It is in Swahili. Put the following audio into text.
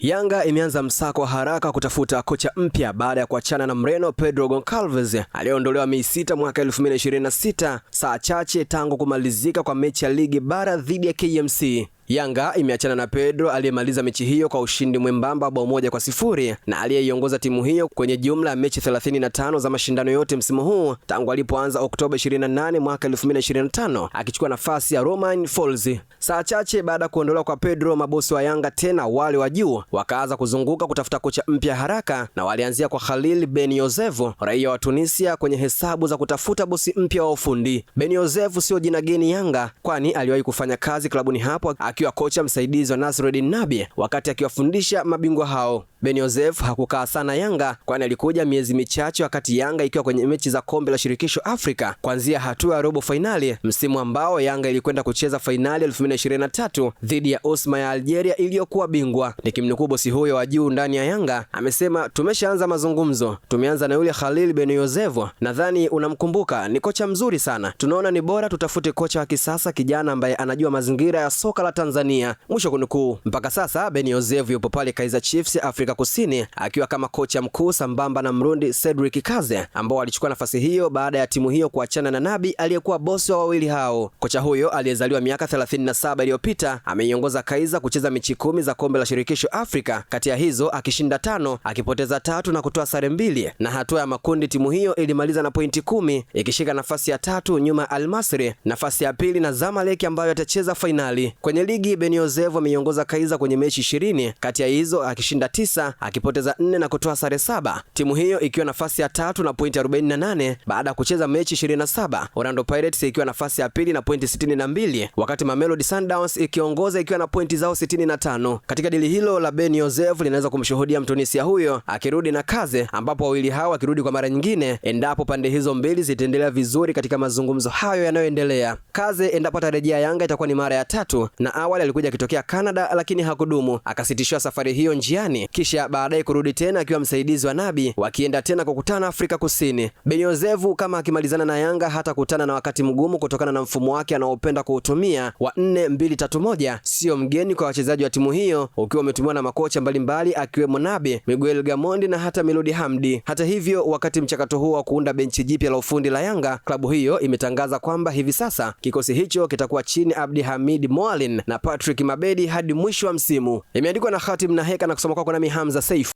Yanga imeanza msako wa haraka kutafuta kocha mpya baada ya kuachana na Mreno Pedro Goncalves aliyeondolewa Mei 6 mwaka 2026, saa chache tangu kumalizika kwa mechi ya ligi bara dhidi ya KMC. Yanga imeachana na Pedro aliyemaliza mechi hiyo kwa ushindi mwembamba bao 1-0 na aliyeiongoza timu hiyo kwenye jumla ya mechi 35 za mashindano yote msimu huu tangu alipoanza Oktoba 28 mwaka 2025 akichukua nafasi ya Romain Folz. Saa chache baada ya kuondolewa kwa Pedro, mabosi wa Yanga tena wale wa juu wakaanza kuzunguka kutafuta kocha mpya haraka, na walianzia kwa Khalil Ben Yosef, raia wa Tunisia, kwenye hesabu za kutafuta bosi mpya wa ufundi. Ben Yosef sio jina geni Yanga, kwani aliwahi kufanya kazi klabuni hapo akiwa kocha msaidizi wa Nasreddine Nabi wakati akiwafundisha mabingwa hao. Ben Yosef hakukaa sana Yanga, kwani alikuja miezi michache wakati Yanga ikiwa kwenye mechi za kombe la shirikisho Afrika kuanzia hatua ya robo finali, msimu ambao Yanga ilikwenda kucheza finali 2023 dhidi ya Osma ya Algeria iliyokuwa bingwa. Nikimnukuu bosi huyo wa juu ndani ya Yanga, amesema tumeshaanza mazungumzo, tumeanza na yule Khalil Ben Yosef, nadhani unamkumbuka, ni kocha mzuri sana, tunaona ni bora tutafute kocha wa kisasa, kijana ambaye anajua mazingira ya soka la Tanzania, mwisho kunukuu. Mpaka sasa Ben Yosef yupo pale Kaizer Chiefs Afrika Kusini akiwa kama kocha mkuu sambamba na Mrundi Cedric Kaze ambao alichukua nafasi hiyo baada ya timu hiyo kuachana na Nabi aliyekuwa bosi wa wawili hao. Kocha huyo aliyezaliwa miaka 37 iliyopita ameiongoza Kaizer kucheza mechi 10 za kombe la shirikisho Afrika, kati ya hizo akishinda 5, akipoteza 3 na kutoa sare 2, na hatua ya makundi timu hiyo ilimaliza na pointi 10 ikishika nafasi ya 3 nyuma ya Al Masry, nafasi ya pili na Zamalek ambayo atacheza finali. Kwenye ligi Ben Yosef ameiongoza Kaizer kwenye mechi 20, kati ya hizo akishinda 9, akipoteza 4 na kutoa sare 7, timu hiyo ikiwa nafasi ya 3 na pointi 48 baada ya kucheza mechi 27. Orlando Pirates ikiwa nafasi ya pili na pointi 62, wakati Mamelodi Sundowns ikiongoza ikiwa na pointi zao 65. Katika dili hilo la Ben Yosef linaweza kumshuhudia Mtunisia huyo akirudi na Kaze, ambapo wawili hao akirudi kwa mara nyingine endapo pande hizo mbili zitaendelea vizuri katika mazungumzo hayo yanayoendelea. Kaze endapo atarejea Yanga itakuwa ni mara ya 3, na awali alikuja akitokea Canada lakini hakudumu, akasitishwa safari hiyo njiani, kisha baadaye kurudi tena akiwa msaidizi wa Nabi, wakienda tena kukutana Afrika Kusini. Ben Yosef kama akimalizana na Yanga hata kutana na wakati mgumu kutokana na mfumo wake anaopenda kuutumia wa 4-2-3-1, sio mgeni kwa wachezaji wa timu hiyo, ukiwa umetumiwa na makocha mbalimbali akiwemo Nabi, Miguel Gamondi na hata Melody Hamdi. Hata hivyo, wakati mchakato huo wa kuunda benchi jipya la ufundi la Yanga, klabu hiyo imetangaza kwamba hivi sasa kikosi hicho kitakuwa chini Abdi Hamid Moalin na Patrick Mabedi hadi mwisho wa msimu. Imeandikwa na Khatim Naheka na kusoma kwako nami Hamza Saif.